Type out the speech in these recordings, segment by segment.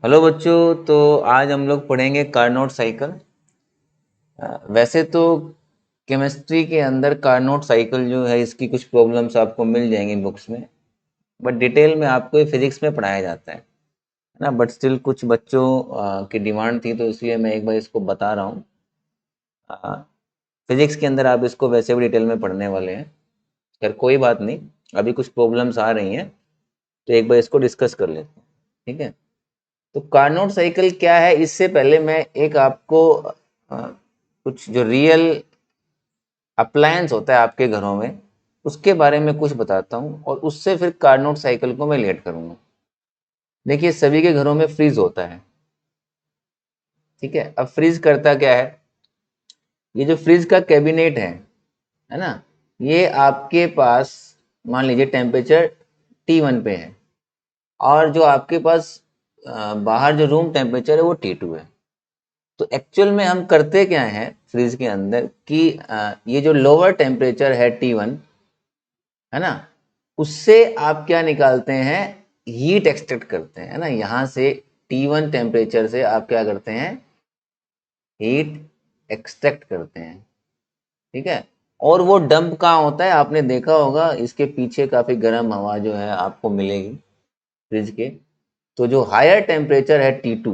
Hello बच्चों, तो आज हम लोग पढ़ेंगे कार्नोट साइकिल। वैसे तो केमिस्ट्री के अंदर कार्नोट साइकिल जो है इसकी कुछ प्रॉब्लम्स आपको मिल जाएंगी बुक्स में, बट डिटेल में आपको फिजिक्स में पढ़ाया जाता है ना। बट स्टिल कुछ बच्चों की डिमांड थी, तो इसलिए मैं एक बार इसको बता रहा हूँ। फिजिक्स के अंदर आप इसको वैसे भी डिटेल में पढ़ने वाले हैं। खैर कोई बात नहीं, अभी कुछ प्रॉब्लम्स आ रही हैं तो एक बार इसको डिस्कस कर लेते हैं, ठीक है। तो कार्नोट साइकिल क्या है, इससे पहले मैं एक आपको कुछ जो रियल अप्लायंस होता है आपके घरों में उसके बारे में कुछ बताता हूँ, और उससे फिर कार्नोट साइकिल को मैं रिलेट करूँगा। देखिए, सभी के घरों में फ्रीज होता है, ठीक है। अब फ्रीज करता क्या है, ये जो फ्रीज का कैबिनेट है ना, ये आपके पास मान लीजिए टेम्परेचर T1 पे है, और जो आपके पास बाहर जो रूम टेम्परेचर है वो T2 है। तो एक्चुअल में हम करते क्या है फ्रिज के अंदर कि ये जो लोअर टेम्परेचर है T1, है ना, उससे आप क्या निकालते हैं, हीट एक्सट्रैक्ट करते हैं, है ना। यहाँ से T1 टेम्परेचर से आप क्या करते हैं, हीट एक्सट्रैक्ट करते हैं, ठीक है। और वो डंप कहाँ होता है, आपने देखा होगा इसके पीछे काफी गर्म हवा जो है आपको मिलेगी फ्रिज के। तो जो हायर टेम्परेचर है T2,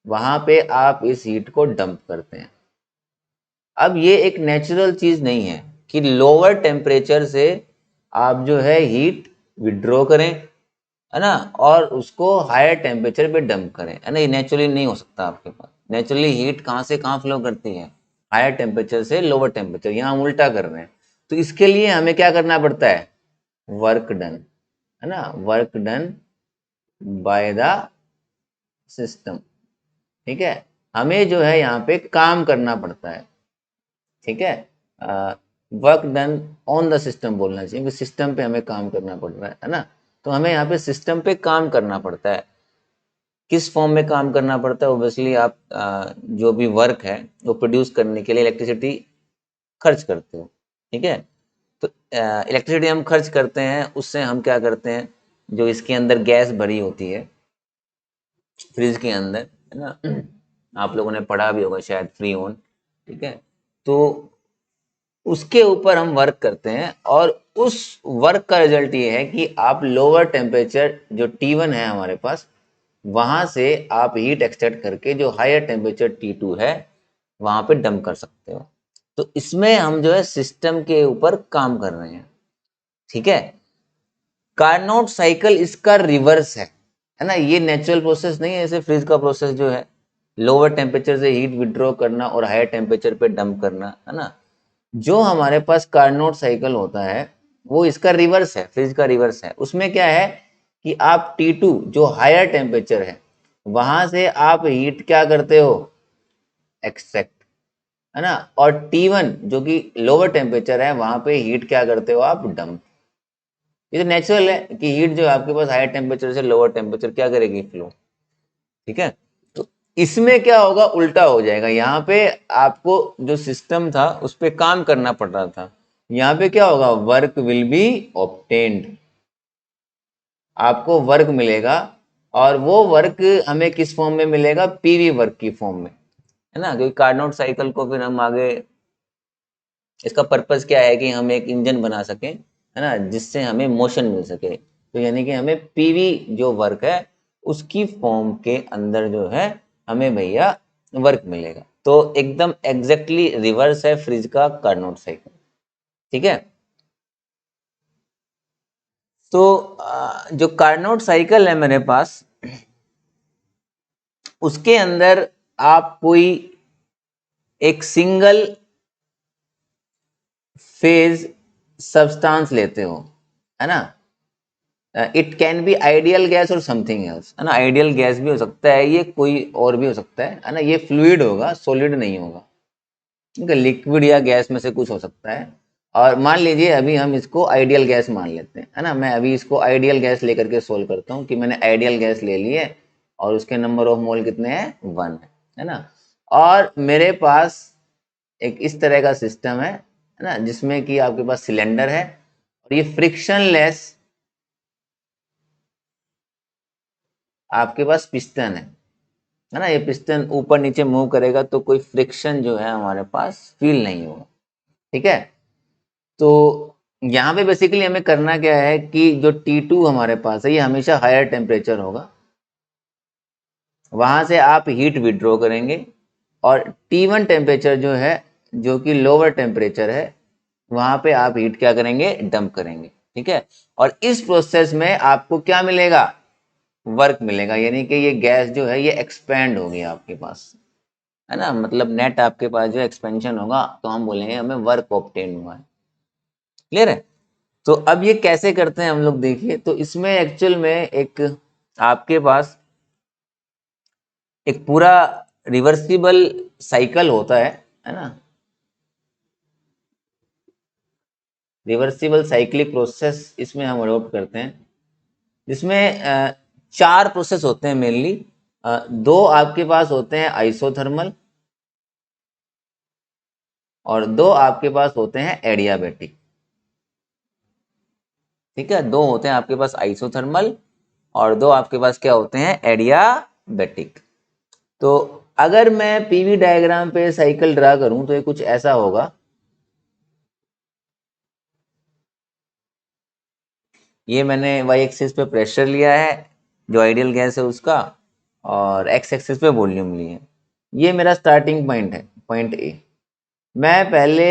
वहां पे आप इस हीट को डंप करते हैं। अब ये एक नेचुरल चीज नहीं है कि लोअर टेम्परेचर से आप जो है हीट विड्रॉ करें, है ना, और उसको हायर टेम्परेचर पे डंप करें, है ना। ये नेचुरली नहीं हो सकता आपके पास। नेचुरली हीट कहाँ से कहाँ फ्लो करती है, हायर टेम्परेचर से लोअर टेम्परेचर। यहाँ हम उल्टा कर रहे हैं। तो इसके लिए हमें क्या करना पड़ता है, वर्क डन, है ना, work done by the system, ठीक है। हमें जो है यहाँ पे काम करना पड़ता है, ठीक है। Work done on the system बोलना चाहिए, सिस्टम पे हमें काम करना पड़ रहा है ना। तो हमें यहाँ पे सिस्टम पे काम करना पड़ता है। किस फॉर्म में काम करना पड़ता है, ओब्वियसली आप जो भी वर्क है वो प्रोड्यूस करने के लिए इलेक्ट्रिसिटी खर्च करते हो, ठीक है। तो इलेक्ट्रिसिटी हम खर्च करते हैं, उससे हम क्या करते हैं, जो इसके अंदर गैस भरी होती है फ्रिज के अंदर, है ना, आप लोगों ने पढ़ा भी होगा शायद, फ्री ऑन, ठीक है। तो उसके ऊपर हम वर्क करते हैं, और उस वर्क का रिजल्ट ये है कि आप लोअर टेम्परेचर जो T1 है हमारे पास, वहां से आप हीट एक्सट्रैक्ट करके जो हायर टेम्परेचर T2 है वहां पे डंप कर सकते हो। तो इसमें हम जो है सिस्टम के ऊपर काम कर रहे हैं, ठीक है। कार्नोट साइकिल इसका रिवर्स है ना। ये नेचुरल प्रोसेस नहीं है, जैसे फ्रिज का प्रोसेस जो है लोअर टेम्परेचर से हीट विड्रॉ करना और हायर टेम्परेचर पे डंप करना, है ना। जो हमारे पास कार्नोट साइकिल होता है वो इसका रिवर्स है, फ्रिज का रिवर्स है। उसमें क्या है कि आप T2 जो हायर टेम्परेचर है वहां से आप हीट क्या करते हो, एक्सट्रैक्ट, है ना। और T1 जो कि लोअर टेम्परेचर है वहां पे हीट क्या करते हो, आप डंप। ये तो नेचुरल है कि हीट जो आपके पास हायर टेम्परेचर से लोअर टेम्परेचर क्या करेगी, फ्लो, ठीक है। तो इसमें क्या होगा, उल्टा हो जाएगा। यहाँ पे आपको जो सिस्टम था उस पर काम करना पड़ रहा था, यहाँ पे क्या होगा, वर्क विल बी ऑब्टेन्ड, आपको वर्क मिलेगा। और वो वर्क हमें किस फॉर्म में मिलेगा, पीवी वर्क की फॉर्म में, है ना। क्योंकि कार्नोट साइकिल को फिर हम आगे, इसका पर्पस क्या है कि हम एक इंजन बना सकें, है ना, जिससे हमें मोशन मिल सके। तो यानी कि हमें पीवी जो वर्क है उसकी फॉर्म के अंदर जो है हमें भैया वर्क मिलेगा। तो एकदम एग्जैक्टली रिवर्स है फ्रिज का कार्नोट साइकिल, ठीक है। तो जो कार्नोट साइकिल है मेरे पास, उसके अंदर आप कोई एक सिंगल फेज सब्सटेंस लेते हो, है ना। It can be ideal gas और समथिंग एल्स, है ना। आइडियल गैस भी हो सकता है, ये कोई और भी हो सकता है ना। ये फ्लूइड होगा, सॉलिड नहीं होगा, ठीक है। लिक्विड या गैस में से कुछ हो सकता है। और मान लीजिए अभी हम इसको आइडियल गैस मान लेते हैं, है ना। मैं अभी इसको आइडियल गैस लेकर के सोल्व करता हूँ कि मैंने आइडियल गैस ले ली है और उसके नंबर ऑफ मोल कितने हैं, 1 है ना। और मेरे पास एक इस तरह का सिस्टम है ना, जिसमें कि आपके पास सिलेंडर है और ये फ्रिक्शनलेस आपके पास पिस्टन है, है ना, ये पिस्टन ऊपर नीचे मूव करेगा तो कोई फ्रिक्शन जो है हमारे पास फील नहीं होगा। ठीक है, तो यहाँ पे बेसिकली हमें करना क्या है कि जो T2 हमारे पास है ये हमेशा हायर टेम्परेचर होगा, वहां से आप हीट विड्रॉ करेंगे, और T1 टेम्परेचर जो है, जो कि लोअर टेम्परेचर है, वहां पे आप हीट क्या करेंगे, डंप करेंगे। ठीक है, और इस प्रोसेस में आपको क्या मिलेगा, वर्क मिलेगा, यानी कि ये गैस जो है ये एक्सपेंड होगी आपके पास, है ना, मतलब नेट आपके पास जो एक्सपेंशन होगा तो हम बोलेंगे हमें वर्क ऑब्टेन हुआ है। क्लियर है? तो अब ये कैसे करते हैं हम लोग देखिए, तो इसमें एक्चुअल में एक आपके पास एक पूरा रिवर्सिबल साइकिल होता है ना, रिवर्सिबल साइक्लिक प्रोसेस इसमें हम अडॉप्ट करते हैं, जिसमें 4 प्रोसेस होते हैं मेनली। 2 आपके पास होते हैं आइसोथर्मल, और 2 आपके पास होते हैं एडियाबैटिक। ठीक है, 2 होते हैं आपके पास आइसोथर्मल, और 2 आपके पास क्या होते हैं, एडियाबैटिक। तो अगर मैं पीवी डायग्राम पे साइकिल ड्रा करूं तो ये कुछ ऐसा होगा। ये मैंने वाई एक्सिस पे प्रेशर लिया है जो आइडियल गैस है उसका, और एक्स एक्सिस पे वॉल्यूम लिए। ये मेरा स्टार्टिंग पॉइंट है, पॉइंट ए। मैं पहले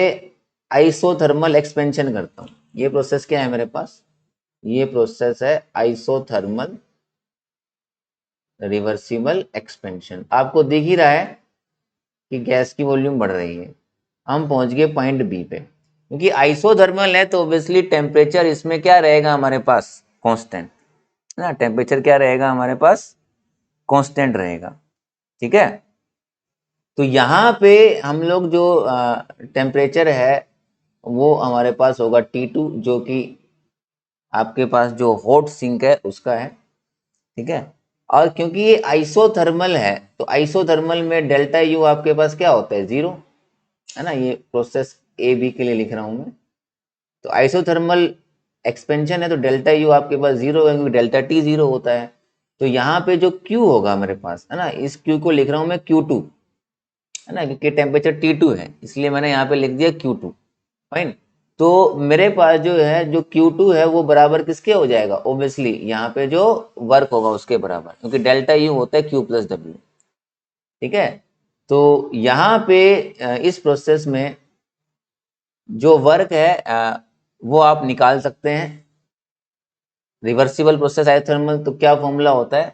आइसोथर्मल एक्सपेंशन करता हूँ। ये प्रोसेस क्या है मेरे पास, ये प्रोसेस है आइसोथर्मल रिवर्सिबल एक्सपेंशन। आपको दिख ही रहा है कि गैस की वॉल्यूम बढ़ रही है। हम पहुंच गए पॉइंट बी पे, क्योंकि आइसोथर्मल है तो ऑब्वियसली टेम्परेचर इसमें क्या रहेगा हमारे पास, कांस्टेंट, है ना, टेम्परेचर क्या रहेगा हमारे पास, कांस्टेंट रहेगा। ठीक है, तो यहाँ पे हम लोग जो टेम्परेचर है वो हमारे पास होगा T2, जो कि आपके पास जो हॉट सिंक है उसका है। ठीक है, और क्योंकि ये आइसोथर्मल है तो आइसोथर्मल में डेल्टा यू आपके पास क्या होता है, 0, है ना। ये प्रोसेस ए बी के लिए लिख रहा हूं मैं। तो आइसोथर्मल एक्सपेंशन है तो डेल्टा यू आपके पास 0 है, क्योंकि डेल्टा टी 0 होता है। तो यहाँ पे जो Q होगा मेरे पास, है ना, इस Q को लिख रहा हूं मैं Q2, है ना, क्योंकि टेम्परेचर T2 है इसलिए मैंने यहाँ पे लिख दिया Q2। फाइन। तो मेरे पास जो है, जो Q2 है वो बराबर किसके हो जाएगा, ऑब्वियसली यहाँ पे जो वर्क होगा उसके बराबर, क्योंकि डेल्टा यू होता है Q प्लस डब्ल्यू। ठीक है, तो यहाँ पे इस प्रोसेस में जो वर्क है वो आप निकाल सकते हैं। रिवर्सिबल प्रोसेस आइसोथर्मल, तो क्या फॉर्मूला होता है,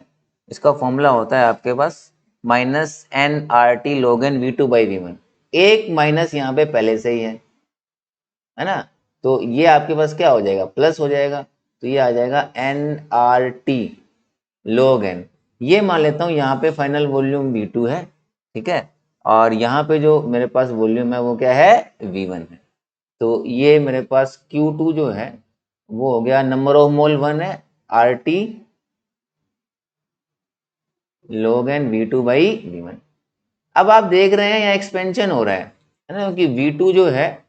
इसका फॉर्मूला होता है आपके पास -nRT log n V2/V1। एक माइनस यहाँ पे पहले से ही है ना, तो ये आपके पास क्या हो जाएगा, प्लस हो जाएगा, तो ये आ जाएगा nRT log n। ये मान लेता हूँ यहाँ पे फाइनल वॉल्यूम V2 है। ठीक है, और यहाँ पे जो मेरे पास वॉल्यूम है वो क्या है, V1 है। तो ये मेरे पास Q2 जो है वो हो गया, नंबर ऑफ मोल 1 है, RT log n V2/V1। अब आप देख रहे हैं यहाँ एक्सपेंशन हो रहा है ना, क्योंकि V2 जो है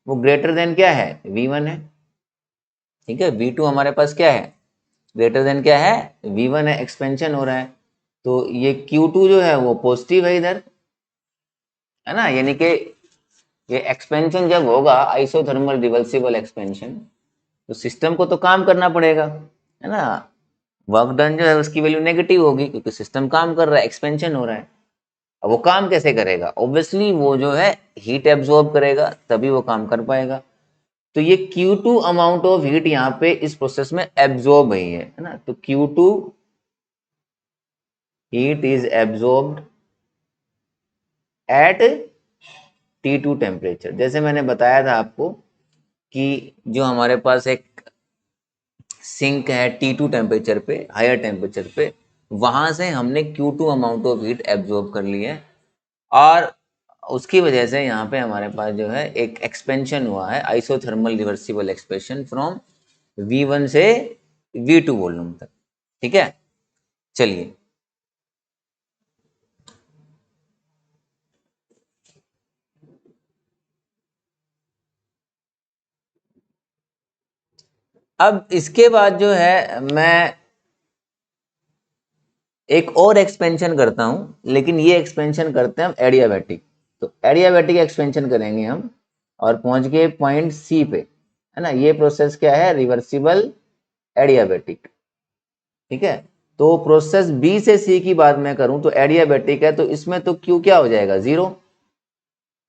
वो ग्रेटर देन क्या है, V1 है। ठीक है, V2 हमारे पास क्या है, ग्रेटर देन क्या है, V1 है, एक्सपेंशन हो रहा है। तो ये Q2 जो है वो पॉजिटिव है इधर, है ना, यानी कि ये एक्सपेंशन जब होगा आइसोथर्मल रिवर्सिबल एक्सपेंशन, तो सिस्टम को तो काम करना पड़ेगा, है ना। वर्क डन जो है उसकी वैल्यू नेगेटिव होगी, क्योंकि सिस्टम काम कर रहा है, एक्सपेंशन हो रहा है। अब वो काम कैसे करेगा, ऑब्वियसली वो जो है हीट एब्जॉर्ब करेगा तभी वो काम कर पाएगा। तो ये Q2 अमाउंट ऑफ हीट यहाँ पे इस प्रोसेस में एब्जॉर्ब हुई है ना, तो Q2 heat is absorbed at T2 temperature. जैसे मैंने बताया था आपको कि जो हमारे पास एक सिंक है T2 टेम्परेचर पे, हायर टेम्परेचर पे, वहां से हमने Q2 amount of heat absorb कर ली है, और उसकी वजह से यहाँ पे हमारे पास जो है एक एक्सपेंशन हुआ है, isothermal reversible expansion from V1 से V2 वॉल्यूम तक। ठीक है, चलिए अब इसके बाद जो है मैं एक और एक्सपेंशन करता हूं, लेकिन ये एक्सपेंशन करते हैं हम एडियाबैटिक। तो एडियाबैटिक एक्सपेंशन करेंगे हम और पहुंच गए पॉइंट सी पे, है ना। ये प्रोसेस क्या है, रिवर्सिबल एडियाबैटिक, ठीक है। तो प्रोसेस बी से सी की बात मैं करूं तो एडियाबैटिक है, तो इसमें तो क्यू क्या हो जाएगा, 0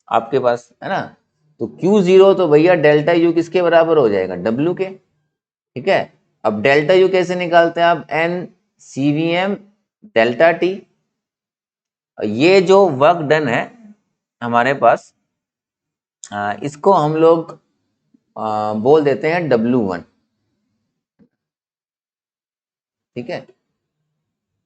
आपके पास, है ना। तो क्यू 0 तो भैया डेल्टा यू किसके बराबर हो जाएगा, डब्ल्यू के, ठीक है। अब डेल्टा यू कैसे निकालते हैं आप, एन सीवीएम डेल्टा टी। ये जो वर्क डन है हमारे पास, इसको हम लोग बोल देते हैं W1, ठीक है।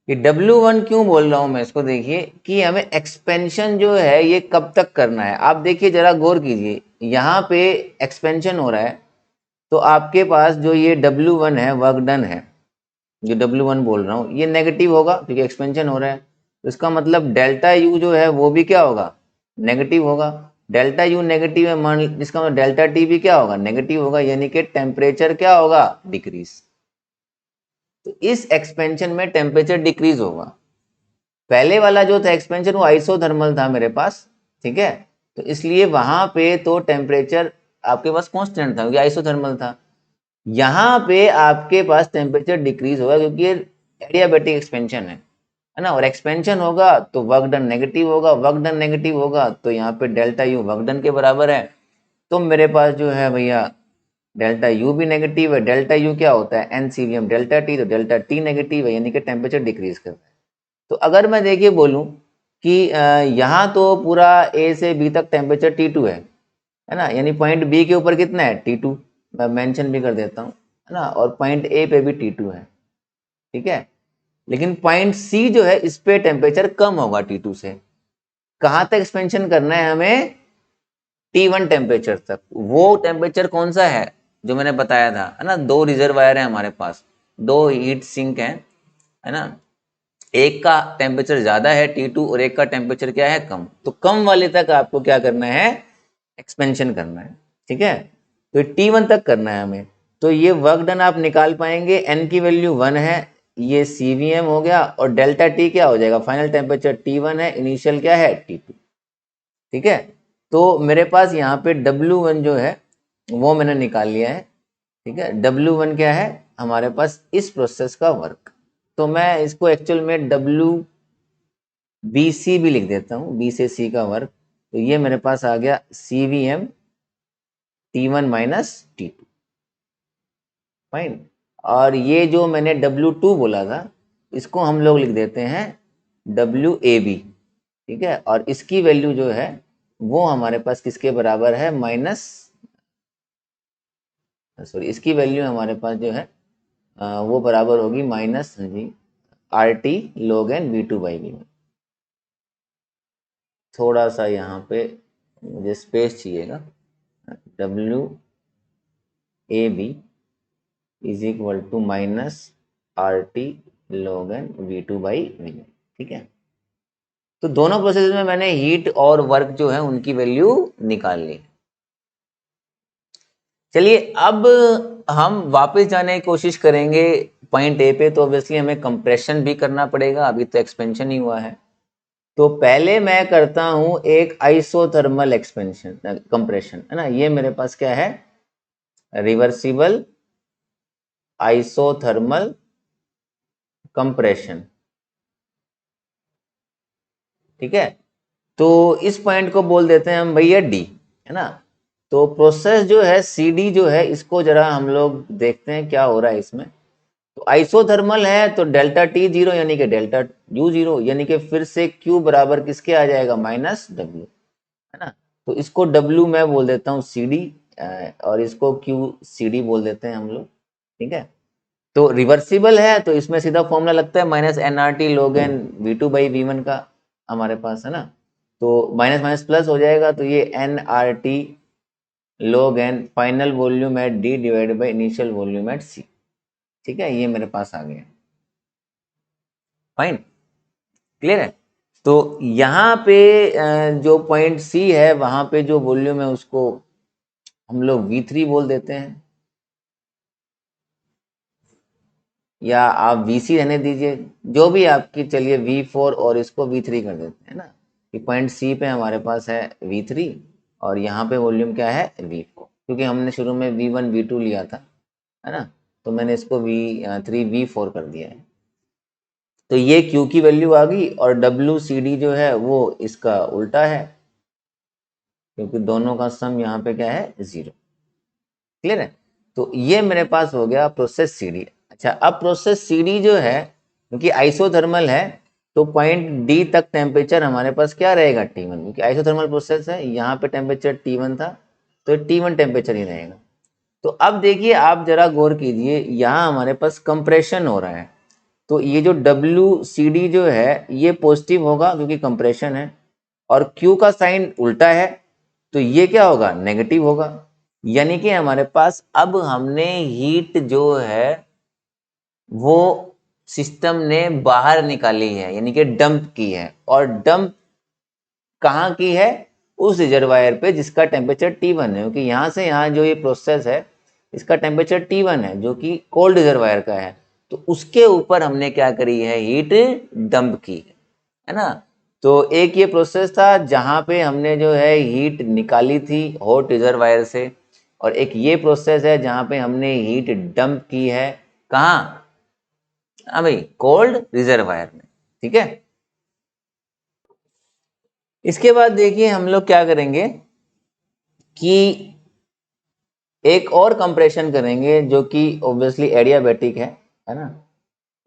ये W1 क्यों बोल रहा हूं मैं इसको, देखिए कि हमें एक्सपेंशन जो है ये कब तक करना है। आप देखिए जरा गौर कीजिए, यहाँ पे एक्सपेंशन हो रहा है, तो आपके पास जो ये W1 है, वर्क डन है, जो W1 बोल रहा हूँ ये नेगेटिव होगा क्योंकि एक्सपेंशन हो रहा है। तो इसका मतलब डेल्टा यू जो है वो भी क्या होगा, नेगेटिव होगा। डेल्टा यू नेगेटिव है, मान जिसका मतलब डेल्टा टी भी क्या होगा, नेगेटिव होगा, यानी कि टेम्परेचर क्या होगा, डिक्रीज। तो इस एक्सपेंशन में टेम्परेचर डिक्रीज होगा। पहले वाला जो था एक्सपेंशन वो आइसोथर्मल था मेरे पास, ठीक है। तो इसलिए वहां पे तो टेम्परेचर आपके पास कांस्टेंट था क्योंकि आइसोथर्मल था। यहाँ पे आपके पास टेम्परेचर डिक्रीज होगा क्योंकि ये एडियाबैटिक एक्सपेंशन है ना। और एक्सपेंशन होगा तो वर्क डन नेगेटिव होगा, वर्क डन नेगेटिव होगा तो यहाँ पे डेल्टा यू वर्क डन के बराबर है। तो मेरे पास जो है भैया डेल्टा यू भी नेगेटिव है। डेल्टा यू क्या होता है, एनसीवीएम डेल्टा टी, तो डेल्टा टी नेगेटिव है यानी कि टेम्परेचर डिक्रीज करता है। तो अगर मैं देखिए बोलूं कि यहाँ तो पूरा ए से बी तक टेम्परेचर T2 है ना, यानी पॉइंट बी के ऊपर कितना है, T2, मैं मेंशन भी कर देता हूँ, है ना। और पॉइंट ए पे भी T2 है, ठीक है। लेकिन पॉइंट सी जो है इस पे टेम्परेचर कम होगा T2 से। कहाँ तक एक्सपेंशन करना है हमें, T1 टेम्परेचर तक। वो टेम्परेचर कौन सा है जो मैंने बताया था, है ना। दो रिजर्वायर है हमारे पास, दो हीट सिंक है ना। एक का टेम्परेचर ज्यादा है T2 और एक का टेम्परेचर क्या है, कम। तो कम वाले तक आपको क्या करना है, एक्सपेंशन करना है, ठीक है। तो T1 तक करना है हमें। तो ये वर्क डन आप निकाल पाएंगे, n की वैल्यू 1 है, ये CVM हो गया, और डेल्टा T क्या हो जाएगा, फाइनल टेम्परेचर T1 है, इनिशियल क्या है T2, ठीक है। तो मेरे पास यहाँ पे W1 जो है वो मैंने निकाल लिया है, ठीक है। W1 क्या है हमारे पास, इस प्रोसेस का वर्क। तो मैं इसको एक्चुअल में WBC भी लिख देता हूँ, B से C का वर्क। तो ये मेरे पास आ गया CVM T1 minus T2, fine. और ये जो मैंने W2 बोला था इसको हम लोग लिख देते हैं WAB, ठीक है। और इसकी वैल्यू जो है वो हमारे पास किसके बराबर है, माइनस, सॉरी, इसकी वैल्यू हमारे पास जो है वो बराबर होगी माइनस जी RT log n V2 by V1। थोड़ा सा यहाँ पे मुझे स्पेस चाहिएगा, WAB is equal to minus RT log n V2 by V1, ठीक है। तो दोनों प्रोसेस में मैंने हीट और वर्क जो है उनकी वैल्यू निकाल ली। चलिए अब हम वापस जाने की कोशिश करेंगे पॉइंट ए पे। तो ऑब्वियसली हमें कंप्रेशन भी करना पड़ेगा, अभी तो एक्सपेंशन ही हुआ है। तो पहले मैं करता हूं एक आइसोथर्मल एक्सपेंशन कंप्रेशन, है ना। ये मेरे पास क्या है, रिवर्सिबल आइसोथर्मल कंप्रेशन, ठीक है। तो इस पॉइंट को बोल देते हैं हम भैया डी, है ना। तो प्रोसेस जो है CD जो है इसको जरा हम लोग देखते हैं क्या हो रहा है इसमें। तो आइसोथर्मल है तो डेल्टा T 0 यानी कि डेल्टा U 0, यानी कि फिर से Q बराबर किसके आ जाएगा, माइनस W, है ना। तो इसको W मैं बोल देता हूँ CD, और इसको QCD बोल देते हैं हम लोग, ठीक है। तो रिवर्सिबल है तो इसमें सीधा फॉर्मूला लगता है minus NRT log n V2 by V1 का हमारे पास, है ना। तो माइनस माइनस प्लस हो जाएगा, तो ये NRT log n final volume at D divided by initial volume at C, ठीक है। ये मेरे पास आ गया, फाइन, क्लियर है। तो यहाँ पे जो पॉइंट C है वहां पे जो वॉल्यूम है उसको हम लोग V3 बोल देते हैं। या आप VC रहने दीजिए, जो भी आपकी, चलिए V4 और इसको V3 कर देते हैं ना, कि पॉइंट C पे हमारे पास है V3 और यहाँ पे वॉल्यूम क्या है V4, क्योंकि हमने शुरू में V1 V2 लिया था, है ना, तो मैंने इसको V3 V4 कर दिया है। तो ये Q की वैल्यू आ गई और WCD जो है वो इसका उल्टा है, क्योंकि दोनों का सम यहाँ पे क्या है 0। क्लियर है? तो ये मेरे पास हो गया प्रोसेस CD। अच्छा, अब प्रोसेस CD जो है, क्योंकि आइसोथर्मल है, तो पॉइंट D तक टेम्परेचर हमारे पास क्या रहेगा T1, क्योंकि आइसोथर्मल प्रोसेस है, यहाँ पे टेम्परेचर T1 था, तो T1 टेम्परेचर ही रहेगा। तो अब देखिए, आप जरा गौर कीजिए, यहाँ हमारे पास कंप्रेशन हो रहा है, तो ये जो WCD जो है ये पॉजिटिव होगा क्योंकि कंप्रेशन है, और Q का साइन उल्टा है, तो ये क्या होगा नेगेटिव होगा। यानी कि हमारे पास अब हमने हीट जो है वो सिस्टम ने बाहर निकाली है, यानी कि डंप की है, और डंप कहाँ की है, उस रिजर्वायर पे जिसका टेम्परेचर T1 है, क्योंकि यहाँ से यहाँ जो ये प्रोसेस है इसका टेम्परेचर T1 है जो कि कोल्ड रिजर्वायर का है, तो उसके ऊपर हमने क्या करी है, हीट डंप की है ना। तो एक ये प्रोसेस था जहां पे हमने जो है हीट निकाली थी हॉट रिजर्वायर से, और एक ये प्रोसेस है जहां पे हमने हीट डंप की है, कहाँ, हाँ भाई, कोल्ड रिजर्वायर में। ठीक है, इसके बाद देखिए हम लोग क्या करेंगे कि एक और कंप्रेशन करेंगे जो कि ऑब्वियसली एडियाबैटिक है ना।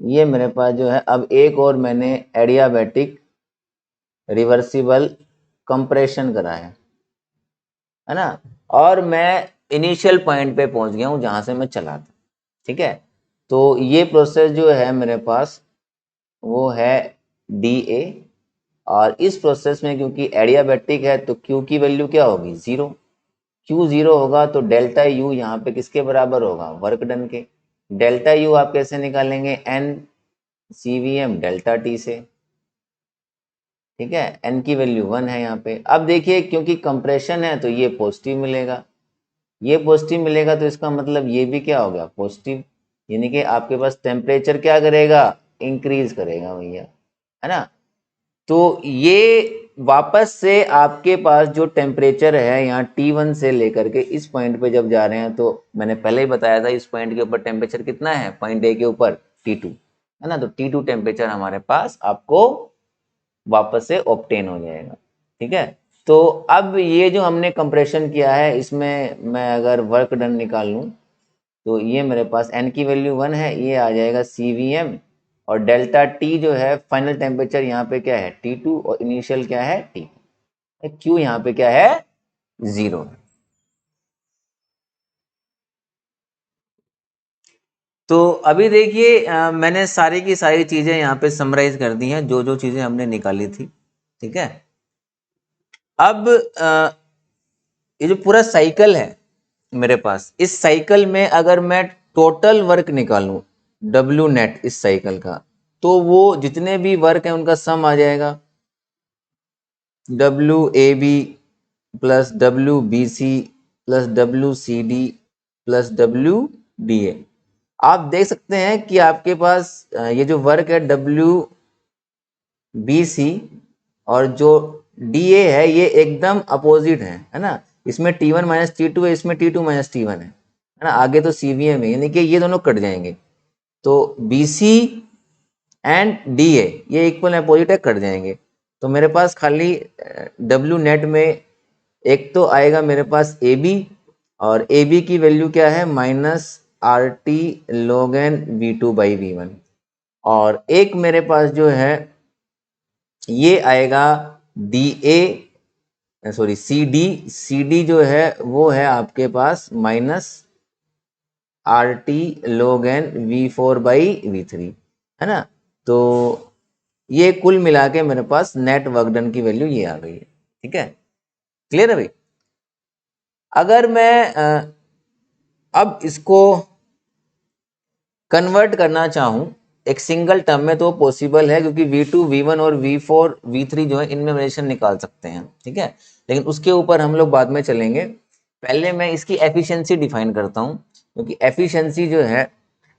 ये मेरे पास जो है अब एक और मैंने एडियाबैटिक रिवर्सिबल कंप्रेशन करा है ना, और मैं इनिशियल पॉइंट पे पहुंच गया हूं जहां से मैं चला था। ठीक है, तो ये प्रोसेस जो है मेरे पास वो है DA, और इस प्रोसेस में क्योंकि एडियाबैटिक है तो Q की वैल्यू क्या होगी 0। Q 0 होगा तो डेल्टा U यहाँ पे किसके बराबर होगा, वर्क डन के। डेल्टा U आप कैसे निकालेंगे, N CVM डेल्टा T से। ठीक है, N की वैल्यू 1 है यहाँ पे। अब देखिए क्योंकि कंप्रेशन है तो ये पॉजिटिव मिलेगा, ये पॉजिटिव मिलेगा, तो इसका मतलब ये भी क्या हो गया पॉजिटिव, यानी कि आपके पास टेम्परेचर क्या करेगा, इंक्रीज करेगा भैया, है ना। तो ये वापस से आपके पास जो टेम्परेचर है यहाँ T1 से लेकर के इस पॉइंट पे जब जा रहे हैं, तो मैंने पहले ही बताया था इस पॉइंट के ऊपर टेम्परेचर कितना है, पॉइंट A के ऊपर T2, है ना। तो T2 टेम्परेचर हमारे पास आपको वापस से ऑब्टेन हो जाएगा। ठीक है, तो अब ये जो हमने कंप्रेशन किया है इसमें मैं अगर वर्क डन निकाल लूँ तो ये मेरे पास N की वैल्यू 1 है, ये आ जाएगा CVM, और डेल्टा T जो है फाइनल टेम्परेचर यहाँ पे क्या है T2, और इनिशियल क्या है T। Q यहाँ पे क्या है 0 है। तो अभी देखिए मैंने सारी की सारी चीजें यहाँ पे समराइज कर दी हैं, जो जो चीजें हमने निकाली थी। ठीक है, अब ये जो पूरा साइकिल है मेरे पास, इस साइकिल में अगर मैं टोटल वर्क निकालूं W नेट इस साइकिल का, तो वो जितने भी वर्क है उनका सम आ जाएगा, WAB plus WBC plus WCD plus WDA। आप देख सकते हैं कि आपके पास ये जो वर्क है WBC और जो DA है ये एकदम अपोजिट है ना। इसमें T1 माइनस T2 है, इसमें T2 माइनस T1 है ना। आगे तो CVM है, यानी कि ये दोनों कट जाएंगे, तो BC एंड DA ये इक्वल अपोजिट है, कट जाएंगे। तो मेरे पास खाली W नेट में एक तो आएगा मेरे पास AB, और AB की वैल्यू क्या है -RT log n V2 by V1, और एक मेरे पास जो है ये आएगा CD जो है वो है आपके पास -RT log n V4 by V3, है ना। तो ये कुल मिला के मेरे पास नेट वर्क डन की वैल्यू ये आ गई है। ठीक है, क्लियर है भाई। अगर मैं अब इसको कन्वर्ट करना चाहूं एक सिंगल टर्म में, तो पॉसिबल है, क्योंकि V2 V1 और V4 V3 जो है इनमें रिलेशन निकाल सकते हैं। ठीक है, लेकिन उसके ऊपर हम लोग बाद में चलेंगे। पहले मैं इसकी एफिशिएंसी डिफाइन करता हूं, क्योंकि एफिशिएंसी जो है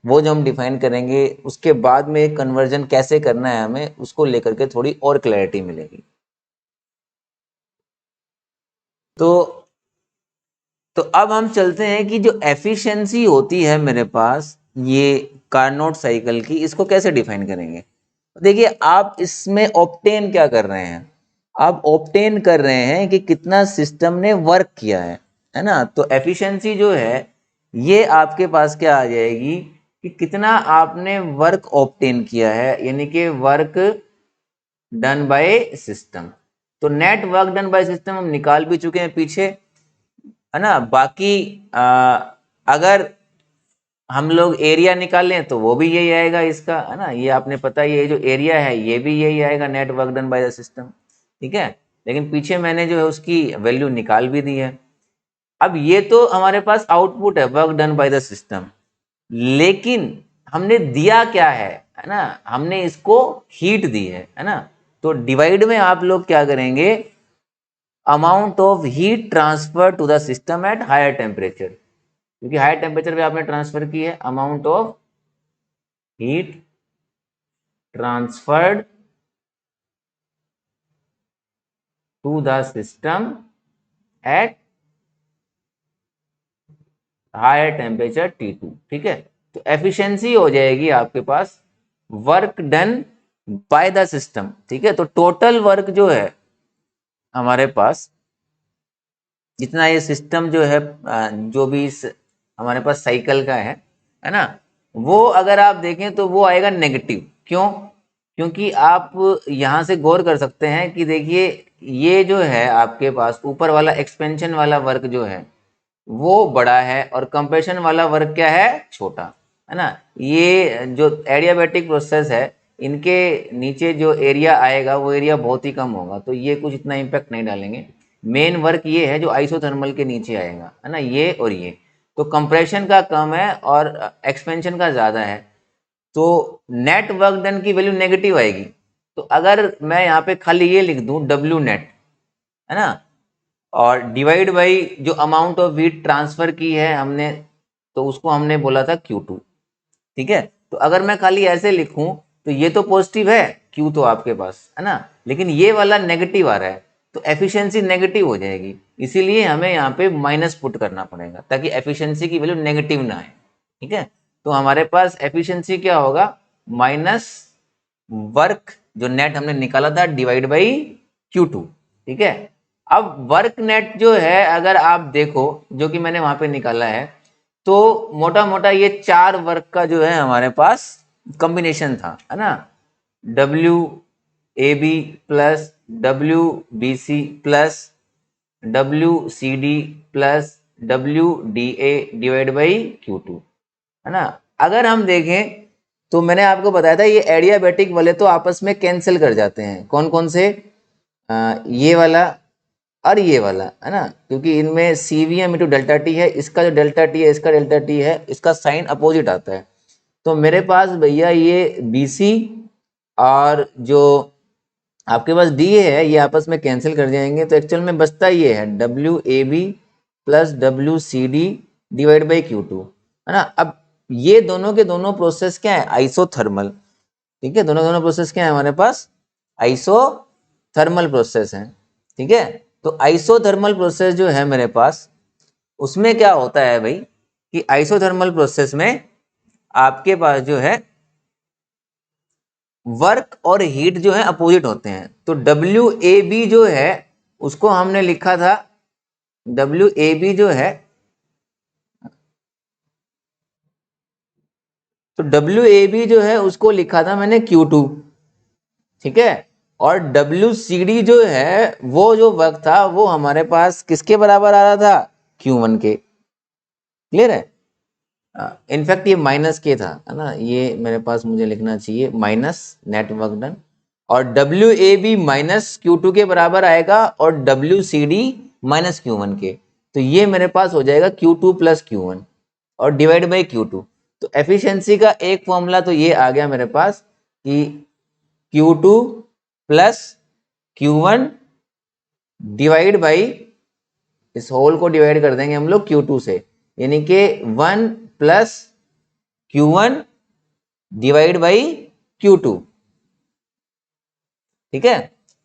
वो जो हम डिफाइन करेंगे, उसके बाद में कन्वर्जन कैसे करना है हमें, उसको लेकर के थोड़ी और क्लैरिटी मिलेगी। तो अब हम चलते हैं कि जो एफिशिएंसी होती है मेरे पास ये कार्नोट साइकिल की, इसको कैसे डिफाइन करेंगे। देखिए आप इसमें ऑब्टेन क्या कर रहे हैं, आप ऑब्टेन कर रहे हैं कि कितना सिस्टम ने वर्क किया है ना। तो एफिशिएंसी जो है ये आपके पास क्या आ जाएगी कि कितना आपने वर्क ऑब्टेन किया है, यानी कि वर्क डन बाय सिस्टम। तो net work done by system हम निकाल भी चुके हैं पीछे, है ना। बाकी अगर हम लोग एरिया निकालें तो वो भी यही आएगा इसका, है ना। ये आपने पता ही है, जो एरिया है ये भी यही आएगा, net work done by the system, ठीक है। लेकिन पीछे मैंने जो है उसकी वैल्यू निकाल भी दी है। अब ये तो हमारे पास आउटपुट है, work done by the system, लेकिन हमने दिया क्या है ना, हमने इसको हीट दी है ना। तो डिवाइड में आप लोग क्या करेंगे, amount of heat transfer to the system at higher temperature, क्योंकि हायर टेम्परेचर पे आपने ट्रांसफर की है, amount of heat transferred to the system at higher temperature T2, ठीक है। तो एफिशिएंसी हो जाएगी आपके पास work done by the system, ठीक है। तो टोटल वर्क जो है हमारे पास, जितना ये सिस्टम जो है जो भी इस हमारे पास साइकिल का है ना, वो अगर आप देखें तो वो आएगा नेगेटिव। क्यों? क्योंकि आप यहां से गौर कर सकते हैं कि देखिए ये जो है आपके पास ऊपर वाला एक्सपेंशन वाला वर्क जो है वो बड़ा है, और कंप्रेशन वाला वर्क क्या है, छोटा, है ना। ये जो एडियाबैटिक प्रोसेस है, इनके नीचे जो एरिया आएगा वो एरिया बहुत ही कम होगा, तो ये कुछ इतना इम्पैक्ट नहीं डालेंगे। मेन वर्क ये है जो आइसोथर्मल के नीचे आएगा, है ना, ये और ये। तो कंप्रेशन का कम है और एक्सपेंशन का ज़्यादा है, तो नेट वर्क डन की वैल्यू नेगेटिव आएगी। तो अगर मैं यहाँ पे खाली ये लिख दूं डब्ल्यू नेट, है ना, और डिवाइड बाई जो अमाउंट ऑफ हीट ट्रांसफर की है हमने, तो उसको हमने बोला था Q2, ठीक है। तो अगर मैं खाली ऐसे लिखूं तो ये तो पॉजिटिव है Q तो आपके पास, है ना, लेकिन ये वाला नेगेटिव आ रहा है, तो एफिशिएंसी नेगेटिव हो जाएगी। इसीलिए हमें यहाँ पे माइनस पुट करना पड़ेगा ताकि एफिशिएंसी की वैल्यू नेगेटिव ना आए, ठीक है। तो हमारे पास एफिशिएंसी क्या होगा, माइनस वर्क जो नेट हमने निकाला था डिवाइड बाई Q2, ठीक है। अब वर्क नेट जो है अगर आप देखो जो कि मैंने वहां पे निकाला है, तो मोटा मोटा ये 4 वर्क का जो है हमारे पास कॉम्बिनेशन था, है ना। W A B plus W B C plus W C D plus W D A divide by Q2, है ना। अगर हम देखें तो मैंने आपको बताया था ये एडियाबैटिक वाले तो आपस में कैंसिल कर जाते हैं, कौन कौन से, ये वाला और ये वाला, है ना, क्योंकि इनमें CVM इंटू डेल्टा टी है, इसका जो डेल्टा टी है इसका डेल्टा टी है, इसका साइन अपोजिट आता है। तो मेरे पास भैया ये BC और जो आपके पास D है ये आपस में कैंसिल कर जाएंगे, तो एक्चुअल में बचता ये है WAB plus WCD divide by Q2, है ना। अब ये दोनों के दोनों प्रोसेस क्या है, आइसोथर्मल, ठीक है। दोनों दोनों प्रोसेस क्या है हमारे पास, आइसोथर्मल प्रोसेस है, ठीक है। तो आइसोथर्मल प्रोसेस जो है मेरे पास, उसमें क्या होता है भाई कि आइसोथर्मल प्रोसेस में आपके पास जो है वर्क और हीट जो है अपोजिट होते हैं। तो WAB जो है उसको हमने लिखा था, WAB जो है, तो WAB जो है उसको लिखा था मैंने Q2, ठीक है। और WCD जो है वो जो वर्क था वो हमारे पास किसके बराबर आ रहा था, Q1 के, क्लियर है। इनफैक्ट ये माइनस के था, है ना, ये मेरे पास मुझे लिखना चाहिए माइनस नेट वर्क डन, और WAB माइनस Q2 के बराबर आएगा और WCD माइनस Q1 के। तो ये मेरे पास हो जाएगा Q2 प्लस Q1 और डिवाइड बाई Q2। तो एफिशिएंसी का एक फॉर्मूला तो ये आ गया मेरे पास कि Q2 plus Q1 divide by, इस होल को डिवाइड कर देंगे हम लोग Q2 से, यानी कि 1 plus Q1 divide by Q2, ठीक है।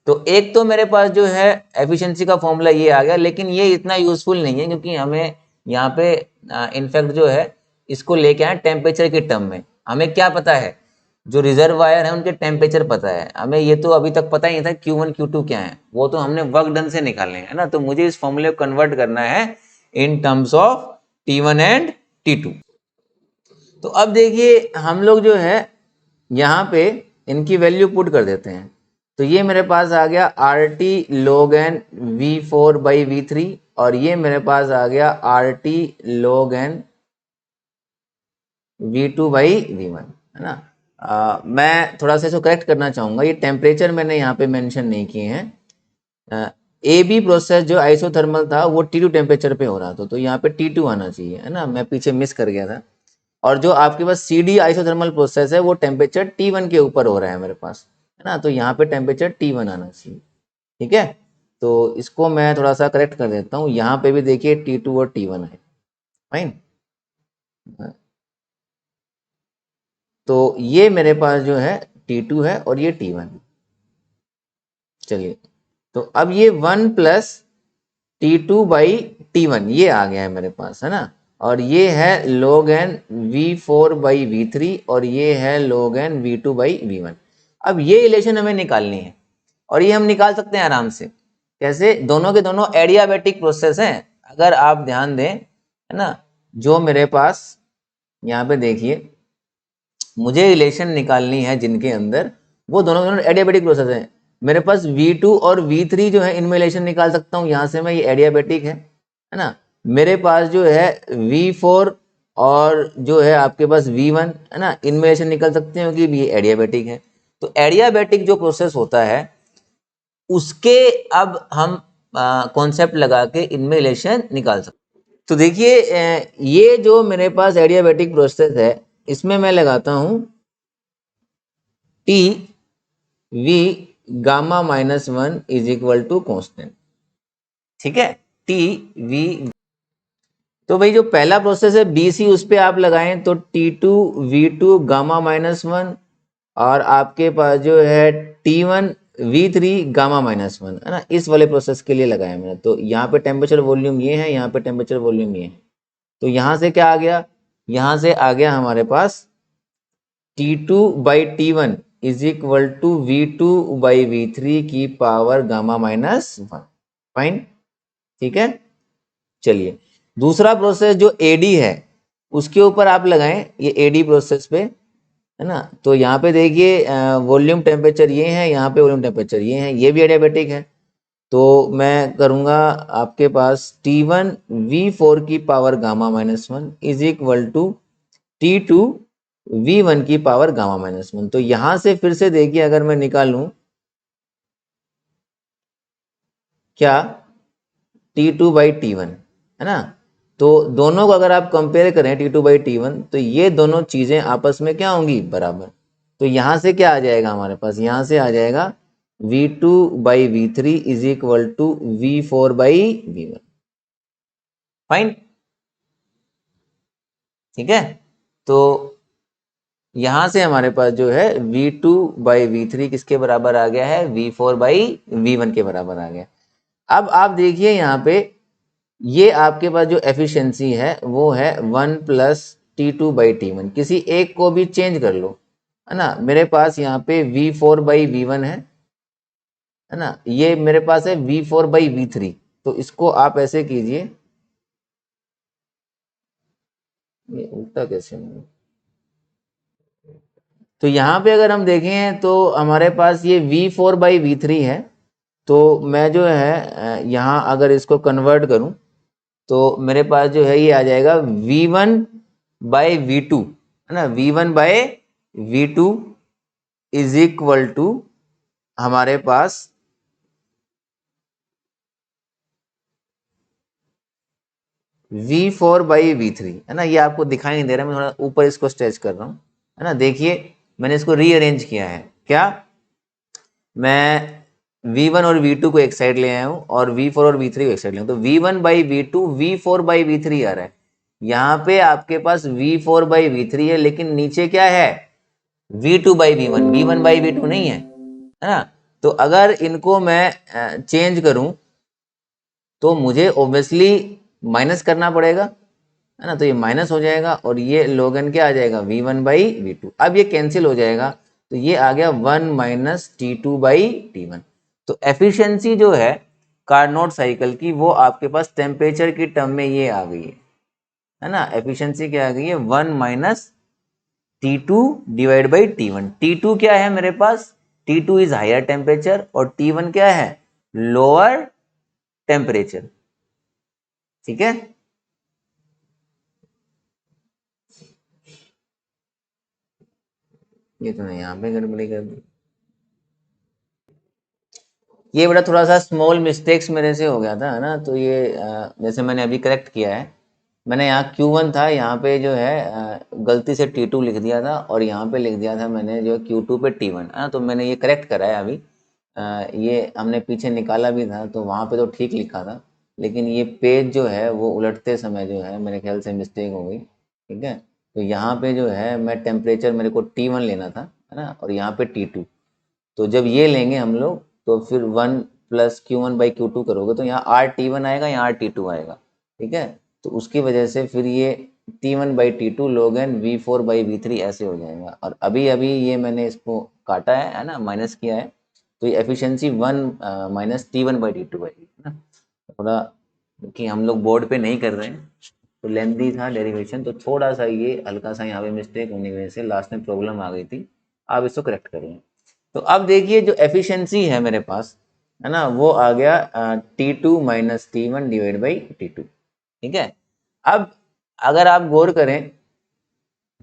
तो एक तो मेरे पास जो है एफिशिएंसी का फॉर्मूला ये आ गया, लेकिन ये इतना यूजफुल नहीं है क्योंकि हमें यहाँ पे इनफैक्ट जो है इसको लेके आए टेम्परेचर के टर्म में। हमें क्या पता है, जो रिजर्वायर है उनके टेम्परेचर पता है हमें, ये तो अभी तक पता ही नहीं था Q1 Q2 क्या है, वो तो हमने वर्क डन से निकालने है ना। तो मुझे इस फॉर्मूले को कन्वर्ट करना है in terms of T1 and T2। तो अब देखिए हम लोग जो है यहाँ पे इनकी वैल्यू पुट कर देते हैं। तो ये मेरे पास आ गया RT log n V4 by V3, और ये मेरे पास आ गया RT log n V2 by V1, है ना। मैं थोड़ा सा इसको करेक्ट करना चाहूँगा, ये टेम्परेचर मैंने यहाँ पे मेंशन नहीं किए हैं। ए बी प्रोसेस जो आइसोथर्मल था वो T2 टेम्परेचर पे हो रहा था, तो यहाँ पे T2 आना चाहिए, है ना, मैं पीछे मिस कर गया था। और जो आपके पास CD आइसोथर्मल प्रोसेस है वो टेम्परेचर T1 के ऊपर हो रहा है मेरे पास, है ना, तो यहाँ पे टेम्परेचर T1 आना चाहिए, ठीक है। तो इसको मैं थोड़ा सा करेक्ट कर देता हूँ, यहाँ पे भी देखिए T2 और T1 है, फाइन। तो ये मेरे पास जो है T2 है और ये T1। चलिए, तो अब ये 1 प्लस T2 बाई T1 ये आ गया है मेरे पास, है ना। और ये है log n V4 by V3 और ये है log n V2 by V1। अब ये रिलेशन हमें निकालनी है और ये हम निकाल सकते हैं आराम से। कैसे? दोनों के दोनों एडियाबैटिक प्रोसेस हैं। अगर आप ध्यान दें, है ना, जो मेरे पास यहाँ पे देखिए मुझे रिलेशन निकालनी है जिनके अंदर, वो दोनों एडियाबैटिक प्रोसेस हैं। मेरे पास V2 और V3 जो है इनमें रिलेशन निकाल सकता हूँ यहाँ से मैं, ये एडियाबैटिक है ना। मेरे पास जो है V4 और जो है आपके पास V1, है ना, इनमें रिलेशन निकाल सकते हैं क्योंकि ये एडियाबैटिक है। तो एडियाबैटिक जो प्रोसेस होता है उसके अब हम कॉन्सेप्ट लगा के इनमें रिलेशन निकाल सकते हैं। तो देखिए ये जो मेरे पास एडियाबैटिक प्रोसेस है इसमें मैं लगाता हूं T V gamma -1 is equal to constant, ठीक है, T V। तो भाई जो पहला प्रोसेस है BC उस पर आप लगाएं तो T2 V2 गामा -1, और आपके पास जो है T1 V3 गामा -1, है ना, इस वाले प्रोसेस के लिए लगाया मैंने। तो यहाँ पे टेम्परेचर वॉल्यूम ये है, यहाँ पे टेम्परेचर वॉल्यूम ये है। तो यहाँ से क्या आ गया, यहाँ से आ गया हमारे पास T2 by T1 is equal to V2 by V3 की पावर गामा -1, फाइन, ठीक है। चलिए, दूसरा प्रोसेस जो AD है उसके ऊपर आप लगाएं, ये AD प्रोसेस पे, है ना। तो यहाँ पे देखिए वॉल्यूम टेम्परेचर ये है, यहाँ पे वॉल्यूम टेम्परेचर ये है, ये भी एडियाबैटिक है। तो मैं करूँगा आपके पास T1 V4 की power gamma -1 is equal to T2 V1 की पावर गामा -1। तो यहाँ से फिर से देखिए अगर मैं निकालूं क्या T2 बाई T1, है ना, तो दोनों को अगर आप कंपेयर करें T2 बाई T1 तो ये दोनों चीजें आपस में क्या होंगी, बराबर। तो यहाँ से क्या आ जाएगा हमारे पास, यहाँ से आ जाएगा V2 by V3 is equal to V4 by V1, fine, ठीक है। तो यहां से हमारे पास जो है V2 बाई V3 किसके बराबर आ गया है, V4 बाई V1 के बराबर आ गया। अब आप देखिए यहाँ पे ये आपके पास जो एफिशिएंसी है वो है 1 प्लस T2 बाई T1। किसी एक को भी चेंज कर लो, है ना। मेरे पास यहाँ पे V4 बाई V1 है ना, ये मेरे पास है V4 बाई V3। तो इसको आप ऐसे कीजिए, ये उल्टा कैसे होगा? तो यहाँ पे अगर हम देखें तो हमारे पास ये V4 बाई V3 है। तो मैं जो है यहाँ अगर इसको कन्वर्ट करूं तो मेरे पास जो है ये आ जाएगा V1 बाई V2, है ना, V1 by V2 is equal to हमारे पास V4 बाई V3, है ना। ये आपको दिखाई नहीं दे रहा, मैं थोड़ा ऊपर इसको स्ट्रेच कर रहा हूँ, है ना। देखिए मैंने इसको रीअरेंज किया है, क्या मैं V1 और V2 को एक साइड ले आया हूँ और V4 और V3 को एक साइड ले आया हूँ। तो V1 by V2 V4 by V3 आ रहा है। यहाँ पे आपके पास V4/V3 है, लेकिन नीचे क्या है V2/V1, V1/V2 नहीं है ना। तो अगर इनको मैं चेंज करूं तो मुझे ऑब्वियसली माइनस करना पड़ेगा, है ना। तो ये माइनस हो जाएगा और ये log n क्या आ जाएगा V1/V2। अब ये कैंसिल हो जाएगा, तो ये आ गया 1 माइनस T2/T1। तो एफिशिएंसी जो है कार्नोट साइकिल की वो आपके पास टेम्परेचर की टर्म में ये आ गई है ना। एफिशिएंसी क्या आ गई है 1 माइनस T2/T1। T2 क्या है मेरे पास, T2 इज हायर टेम्परेचर और T1 क्या है लोअर टेम्परेचर। ठीक है, ये तो नहीं यहाँ पे गड़बड़ी कर दी। ये बड़ा थोड़ा सा स्मॉल मिस्टेक्स मेरे से हो गया था, है ना। तो ये जैसे मैंने अभी करेक्ट किया है, मैंने यहाँ Q1 था, यहाँ पे जो है गलती से T2 लिख दिया था और यहाँ पे लिख दिया था मैंने जो Q2 पे T1, है ना। तो मैंने ये करेक्ट करा है अभी। ये हमने पीछे निकाला भी था तो वहाँ पे तो ठीक लिखा था, लेकिन ये पेज जो है वो उलटते समय जो है मेरे ख्याल से मिस्टेक हो गई। ठीक है, तो यहाँ पे जो है मैं टेम्परेचर मेरे को T1 लेना था, है ना, और यहाँ पे T2। तो जब ये लेंगे हम लोग तो फिर 1 प्लस Q1/Q2 करोगे तो यहाँ RT1 आएगा, यहाँ RT2 आएगा। ठीक है, तो उसकी वजह से फिर ये T1/T2 log n V4/V3 ऐसे हो जाएगा। और अभी अभी ये मैंने इसको काटा है ना, माइनस किया है, तो ये एफिशिएंसी 1 माइनस T1/T2 आएगी, है ना। थोड़ा कि हम लोग बोर्ड पे नहीं कर रहे हैं तो लेंथी था डेरिवेशन, तो थोड़ा सा ये हल्का सा यहाँ पे मिस्टेक होने की वजह से लास्ट में प्रॉब्लम आ गई थी। आप इसको करेक्ट करेंगे। तो अब देखिए जो एफिशिएंसी है मेरे पास, है ना, वो आ गया T2 माइनस T1/T2। ठीक है, अब अगर आप गौर करें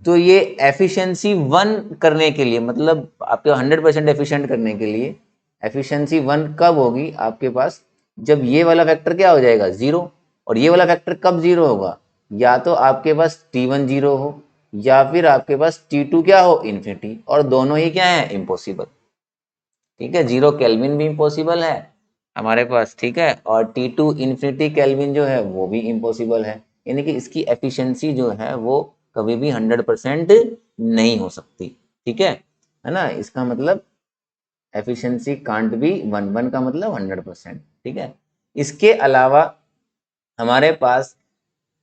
तो ये एफिशिएंसी 1 करने के लिए, मतलब आपके 100% एफिशिएंट करने के लिए एफिशिएंसी 1 कब होगी आपके पास, जब ये वाला फैक्टर क्या हो जाएगा 0। और ये वाला फैक्टर कब 0 होगा, या तो आपके पास T1 0 हो या फिर आपके पास T2 क्या हो इन्फिनिटी, और दोनों ही क्या है इम्पॉसिबल। ठीक है, 0 केल्विन भी इम्पॉसिबल है हमारे पास, ठीक है, और T2 इन्फिनिटी केल्विन जो है वो भी इम्पॉसिबल है। यानी कि इसकी एफिशिएंसी जो है वो कभी भी 100% नहीं हो सकती। ठीक है ना, इसका मतलब एफिशिएंसी कांट बी 1 का मतलब 100%। ठीक है, इसके अलावा हमारे पास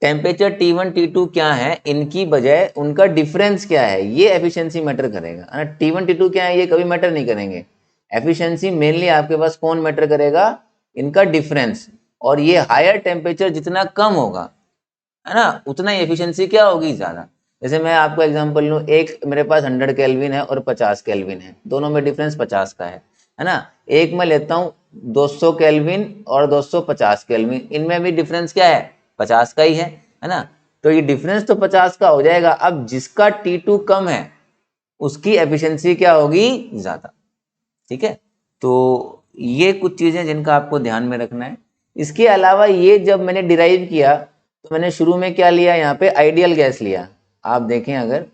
टेम्परेचर T1 T2 क्या है, इनकी बजाय उनका डिफरेंस क्या है, ये एफिशिएंसी मैटर करेगा, है ना। T1 T2 क्या है ये कभी मैटर नहीं करेंगे। एफिशिएंसी मेनली आपके पास कौन मैटर करेगा, इनका डिफरेंस। और ये हायर टेम्परेचर जितना कम होगा, है ना, उतना ही एफिशिएंसी क्या होगी ज्यादा। जैसे मैं आपको एग्जांपल लूं, एक मेरे पास 100 केल्विन है और 50 केल्विन है, दोनों में डिफरेंस 50 का है ना। एक मैं लेता हूं 200 केल्विन और 250 केल्विन, इनमें भी डिफरेंस क्या है 50 का ही है ना। तो ये डिफरेंस तो 50 का हो जाएगा। अब जिसका T2 कम है उसकी एफिशिएंसी क्या होगी ज्यादा। ठीक है, तो ये कुछ चीजें जिनका आपको ध्यान में रखना है। इसके अलावा ये जब मैंने डिराइव किया तो मैंने शुरू में क्या लिया, यहाँ पे आइडियल गैस लिया। आप देखें अगर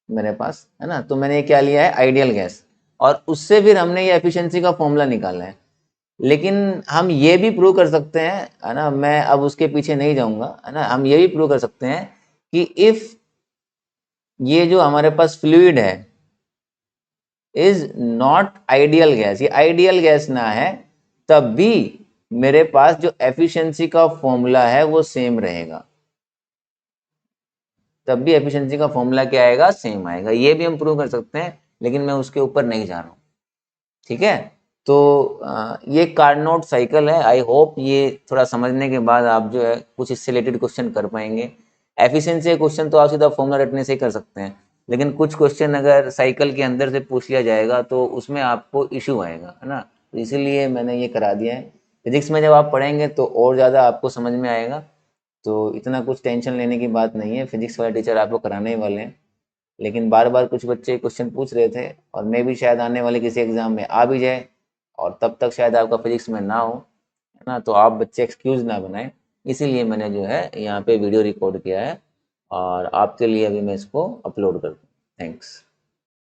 मेरे पास, है ना, तो मैंने क्या लिया है आइडियल गैस, और उससे फिर हमने ये एफिशिएंसी का फॉर्मूला निकाला है। लेकिन हम ये भी प्रूव कर सकते हैं, है ना, मैं अब उसके पीछे नहीं जाऊंगा, है ना, हम ये भी प्रूव कर सकते हैं कि इफ ये जो हमारे पास फ्लूइड है इज नॉट आइडियल गैस, ये आइडियल गैस ना है, तब भी मेरे पास जो एफिशिएंसी का फॉर्मूला है वो सेम रहेगा। तब भी एफिशिएंसी का फॉर्मूला क्या आएगा सेम आएगा, ये भी हम प्रूव कर सकते हैं, लेकिन मैं उसके ऊपर नहीं जा रहा हूँ। ठीक है, तो ये कार्नोट साइकिल है। आई होप ये थोड़ा समझने के बाद आप जो है कुछ इससे रिलेटेड क्वेश्चन कर पाएंगे। एफिशिएंसी क्वेश्चन तो आप सीधा फॉर्मूला रटने से ही कर सकते हैं, लेकिन कुछ क्वेश्चन अगर साइकिल के अंदर से पूछ लिया जाएगा तो उसमें आपको इशू आएगा, है ना। तो इसीलिए मैंने ये करा दिया है। फिजिक्स में जब आप पढ़ेंगे तो और ज़्यादा आपको समझ में आएगा, तो इतना कुछ टेंशन लेने की बात नहीं है, फिजिक्स वाले टीचर आपको कराने ही वाले हैं। लेकिन बार बार कुछ बच्चे क्वेश्चन पूछ रहे थे, और मे भी शायद आने वाले किसी एग्जाम में आ भी जाए, और तब तक शायद आपका फिजिक्स में ना हो, है ना। तो आप बच्चे एक्सक्यूज ना बनाएं, इसीलिए मैंने जो है यहाँ पे वीडियो रिकॉर्ड किया है और आपके लिए अभी मैं इसको अपलोड कर दूँ। थैंक्स।